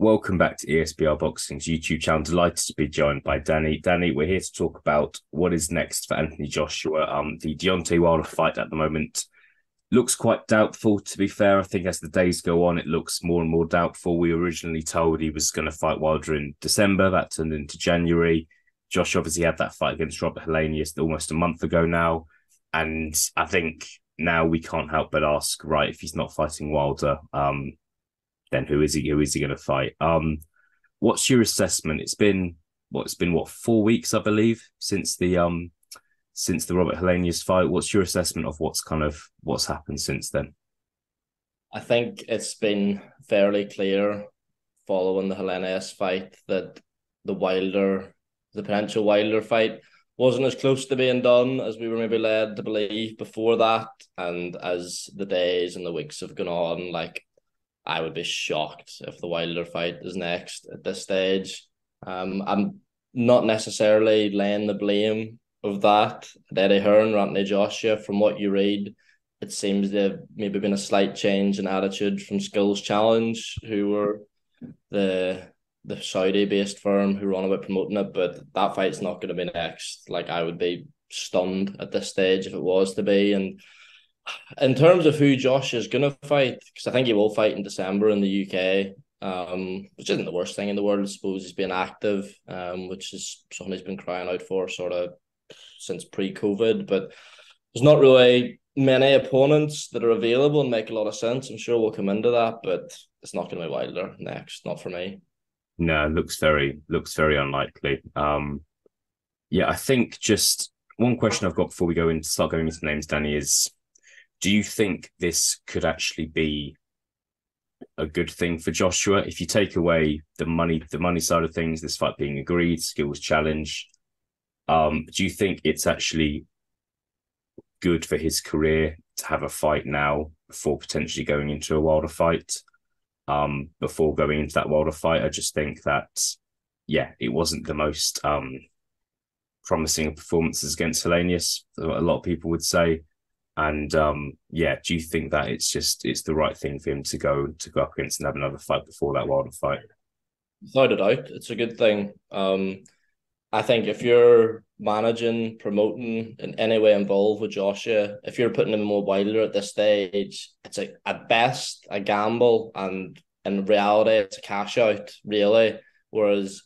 Welcome back to ESBR Boxing's YouTube channel. Delighted to be joined by Danny. Danny, we're here to talk about what is next for Anthony Joshua. The Deontay Wilder fight at the moment looks quite doubtful, to be fair. I think as the days go on, it looks more and more doubtful. We were originally told he was going to fight Wilder in December. That turned into January. Josh obviously had that fight against Robert Helenius almost a month ago now. And I think now we can't help but ask, right, if he's not fighting Wilder, then who is he? Who is he going to fight? What's your assessment? It's been 4 weeks, I believe, since the Robert Helenius fight. What's your assessment of what's happened since then? I think it's been fairly clear following the Helenius fight that the potential Wilder fight wasn't as close to being done as we were maybe led to believe before that. And as the days and the weeks have gone on, I would be shocked if the Wilder fight is next at this stage. I'm not necessarily laying the blame of that at Eddie Hearn or Anthony Joshua. From what you read, it seems there maybe been a slight change in attitude from Skills Challenge, who were the Saudi-based firm who run about promoting it, but that fight's not going to be next. I would be stunned at this stage if it was to be. And in terms of who Josh is going to fight, because I think he will fight in December in the UK, which isn't the worst thing in the world. I suppose he's being active, which is something he's been crying out for sort of since pre-COVID. But there's not really many opponents that are available and make a lot of sense. I'm sure we'll come into that, but it's not going to be Wilder next, not for me. No, looks very unlikely. Yeah, I think just one question I've got before we start going into names, Danny, is, do you think this could actually be a good thing for Joshua if you take away the money side of things, this fight being agreed, Skills Challenge? Do you think it's actually good for his career to have a fight now before potentially going into a Wilder fight? Before going into that Wilder fight, I just think that, yeah, it wasn't the most promising of performances against Helenius, a lot of people would say. And do you think that it's the right thing for him to go up against and have another fight before that Wilder fight? Without a doubt, it's a good thing. I think if you're managing, promoting, in any way involved with Joshua, if you're putting him in more Wilder at this stage, it's at best a gamble, and in reality, it's a cash out, really. Whereas,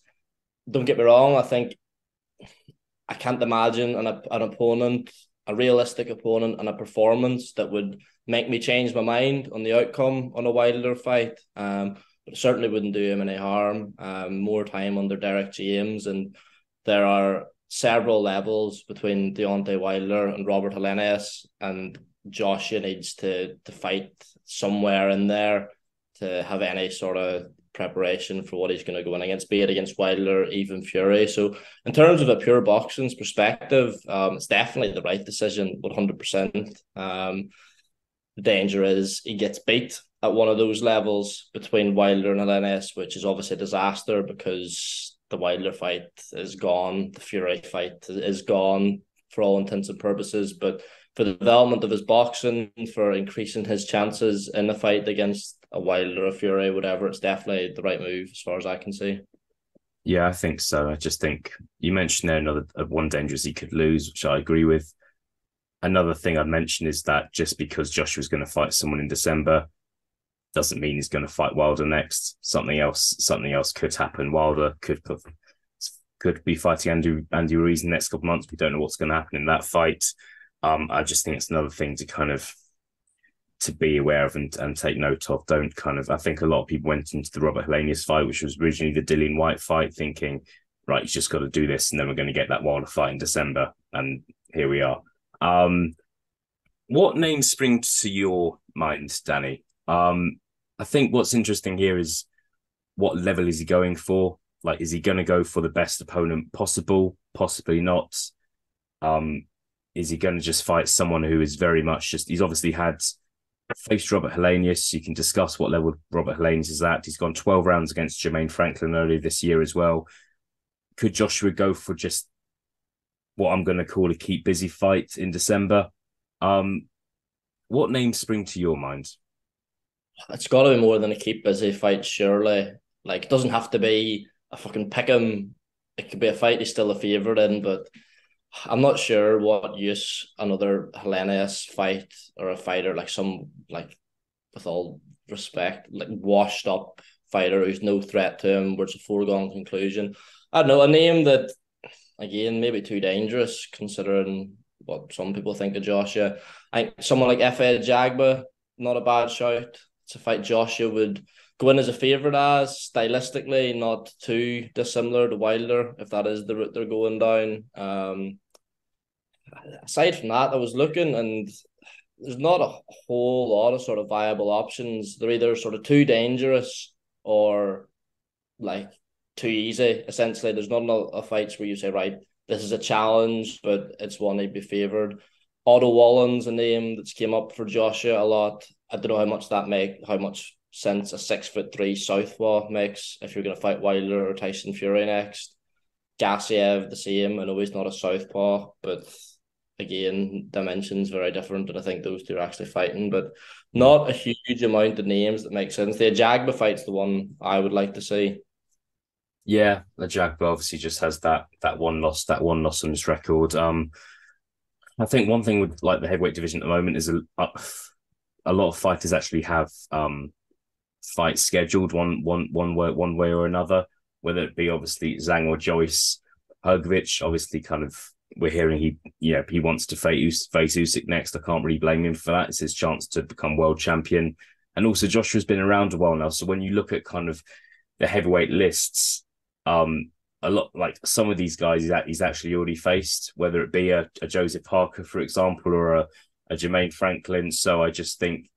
don't get me wrong, I can't imagine an opponent, a realistic opponent, and a performance that would make me change my mind on the outcome on a Wilder fight. But it certainly wouldn't do him any harm. More time under Derek James, and there are several levels between Deontay Wilder and Robert Helenius, and Joshua needs to fight somewhere in there to have any sort of preparation for what he's going to go in against, be it against Wilder, even Fury. So in terms of a pure boxing's perspective, it's definitely the right decision, 100%. The danger is he gets beat at one of those levels between Wilder and Helenius, which is obviously a disaster because the Wilder fight is gone, the Fury fight is gone for all intents and purposes. But for the development of his boxing, for increasing his chances in the fight against a Wilder, a Fury, whatever, it's definitely the right move as far as I can see. Yeah, I think so. I just think you mentioned there another one danger is he could lose, which I agree with. Another thing I'd mention is that just because Joshua's going to fight someone in December doesn't mean he's going to fight Wilder next. Something else could happen. Wilder could be fighting Andy Ruiz in the next couple of months. We don't know what's going to happen in that fight. I just think it's another thing to be aware of and take note of. I think a lot of people went into the Robert Helenius fight, which was originally the Dillian Whyte fight, thinking, right, he's just got to do this and then we're going to get that Wilder fight in December. And here we are. What names spring to your mind, Danny? I think what's interesting here is what level is he going for? Is he going to go for the best opponent possible? Possibly not. Is he going to just fight someone who is very much he's obviously faced Robert Helenius. You can discuss what level Robert Helenius is at. He's gone 12 rounds against Jermaine Franklin earlier this year as well. Could Joshua go for just what I'm going to call a keep busy fight in December? What names spring to your mind? It's got to be more than a keep busy fight, surely. Like, it doesn't have to be a fucking pick 'em. It could be a fight he's still a favourite in, but I'm not sure what use another Helenius fight or a fighter like some like with all respect like washed up fighter who's no threat to him, where it's a foregone conclusion. I don't know, a name that again maybe too dangerous considering what some people think of Joshua. I think someone like Efe Ajagba, not a bad shout. It's a fight Joshua would go in as a favourite as stylistically, not too dissimilar to Wilder if that is the route they're going down. Aside from that, I was looking and there's not a whole lot of sort of viable options. They're either sort of too dangerous or like too easy. Essentially, there's not enough fights where you say, right, this is a challenge, but it's one I'd be favoured. Otto Wallin's a name that's came up for Joshua a lot. I don't know how much sense a 6'3" southpaw makes if you're going to fight Wilder or Tyson Fury next. Gassiev the same. I know he's not a southpaw, but again, dimensions very different, and I think those two are actually fighting, but not a huge amount of names that make sense. The Ajagba fight's the one I would like to see. Yeah, Ajagba obviously just has that one loss on his record. I think one thing with like the heavyweight division at the moment is a lot of fighters actually have fights scheduled one way or another, whether it be obviously Zhang or Joyce. Hrgović, obviously, kind of we're hearing he wants to face Usyk next. I can't really blame him for that. It's his chance to become world champion, and also Joshua's been around a while now. So when you look at kind of the heavyweight lists, a lot like some of these guys he's actually already faced, whether it be a Joseph Parker, for example, or a Jermaine Franklin. So I just think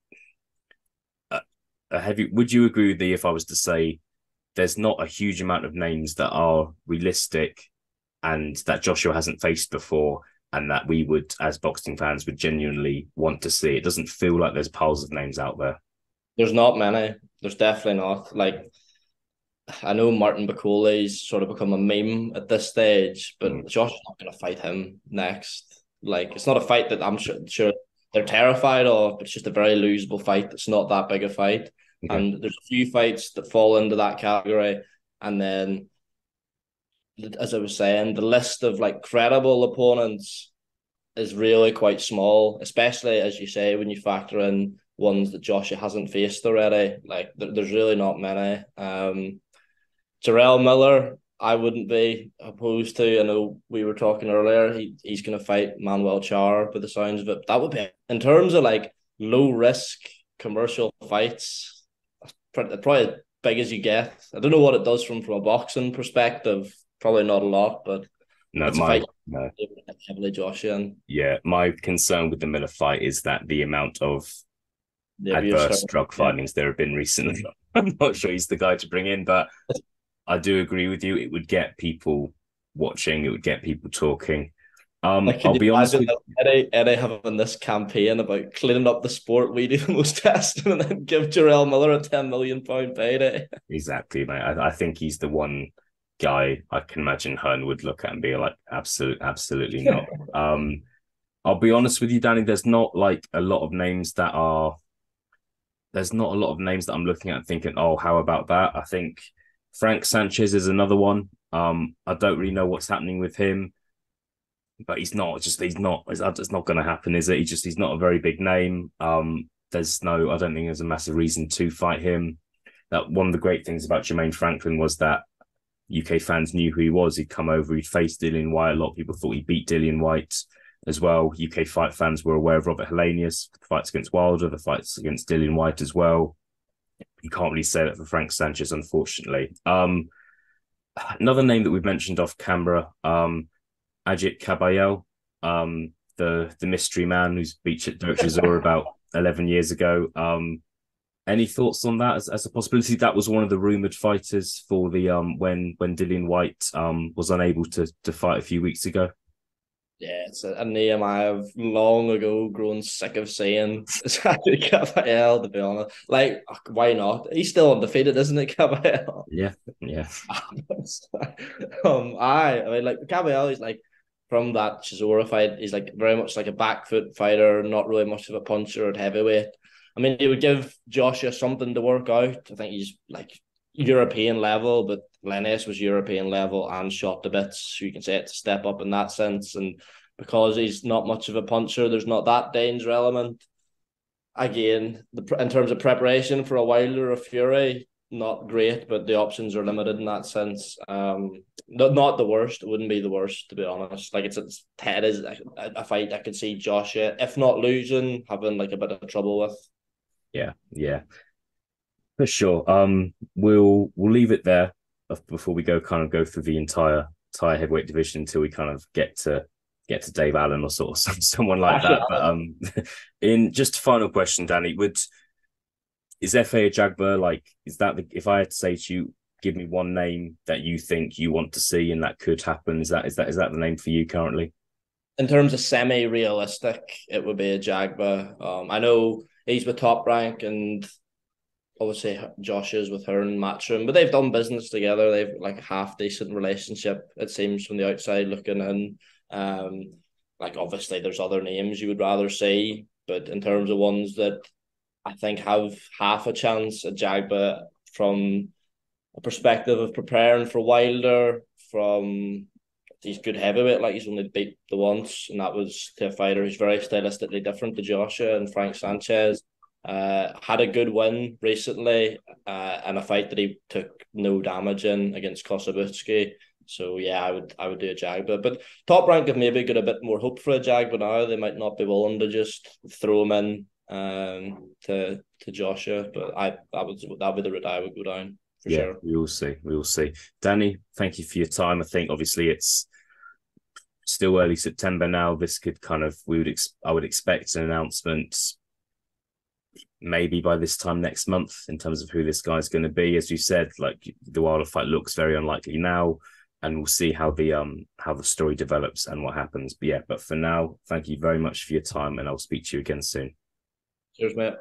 would you agree with me if I was to say there's not a huge amount of names that are realistic and that Joshua hasn't faced before and that we would, as boxing fans, would genuinely want to see? It doesn't feel like there's piles of names out there. There's not many. There's definitely not. Like, I know Martin Bakoli's sort of become a meme at this stage, but Joshua's not going to fight him next. Like, it's not a fight that I'm sure they're terrified of, but it's just a very losable fight. It's not that big a fight. Okay. And there's a few fights that fall into that category. And then, as I was saying, the list of like credible opponents is really quite small, especially as you say, when you factor in ones that Joshua hasn't faced already. Like, there's really not many. Jarrell Miller, I wouldn't be opposed to. I know we were talking earlier, he's going to fight Manuel Char by the sounds of it. That would be, in terms of like low risk commercial fights, probably as big as you get. I don't know what it does from a boxing perspective. Probably not a lot, but it's a fight heavily Joshua in. Yeah, my concern with the Miller fight is that the amount of adverse drug findings there have been recently. I'm not sure he's the guy to bring in, but I do agree with you. It would get people watching. It would get people talking. I'll be honest with you. Eddie having this campaign about cleaning up the sport, we do the most testing, and then give Jarrell Miller a £10 million payday. Exactly, mate. I think he's the one guy I can imagine Hearn would look at and be like, absolutely not. I'll be honest with you, Danny. There's not like a lot of names that are. There's not a lot of names that I'm looking at thinking, oh, how about that? I think Frank Sanchez is another one. I don't really know what's happening with him, but it's not going to happen, is it? He's not a very big name. I don't think there's a massive reason to fight him. That one of the great things about Jermaine Franklin was that UK fans knew who he was. He'd come over, he'd faced Dillian Whyte. A lot of people thought he beat Dillian Whyte as well. UK fight fans were aware of Robert Helenius, the fights against Wilder, the fights against Dillian Whyte as well. You can't really say that for Frank Sanchez, unfortunately. Another name that we've mentioned off camera, Agit Kabayel, the mystery man who's beat Derek Chisora about 11 years ago. Any thoughts on that as a possibility? That was one of the rumoured fighters for the when Dillian Whyte was unable to fight a few weeks ago. Yeah, it's a name I have long ago grown sick of saying. It's Agit Kabayel, to be honest. Like, why not? He's still undefeated, isn't it, Kabayel? Yeah. I mean, like Kabayel is like from that Chisora fight. He's like very much like a back foot fighter, not really much of a puncher at heavyweight. I mean, he would give Joshua something to work out. I think he's like European level, but Lennes was European level and shot to bits. So you can say it's a step up in that sense. And because he's not much of a puncher, there's not that danger element. Again, in terms of preparation for a Wilder or Fury, not great, but the options are limited in that sense. Not the worst. It wouldn't be the worst, to be honest. Like it's Ted is a fight I could see Joshua, if not losing, having like a bit of trouble with. Yeah, yeah, for sure. We'll leave it there before we go through the entire heavyweight division until we kind of get to Dave Allen or sort of someone like that. But in just a final question, Danny, is Efe Ajagba, like, is that if I had to say to you, give me one name that you think you want to see and that could happen, is that the name for you currently? In terms of semi-realistic, it would be Ajagba. I know he's with Top Rank, and obviously Josh is with her in Matchroom, but they've done business together. They've like a half decent relationship, it seems, from the outside looking in. Like obviously there's other names you would rather see, but in terms of ones that I think have half a chance, Ajagba, from a perspective of preparing for Wilder, from he's good heavyweight, like he's only beat the once, and that was to a fighter who's very stylistically different to Joshua and Frank Sanchez. Had a good win recently, in a fight that he took no damage in against Kosabutsky. So yeah, I would do Ajagba. But Top Rank have maybe got a bit more hope for Ajagba now. They might not be willing to just throw him in to Joshua, but that'd be the route I would go down for sure. We will see. We will see. Danny, thank you for your time. I think obviously it's still early September now. This could kind of I would expect an announcement maybe by this time next month in terms of who this guy's going to be. As you said, like the Wilder fight looks very unlikely now, and we'll see how the story develops and what happens. But for now, thank you very much for your time, and I'll speak to you again soon. Cheers, mate.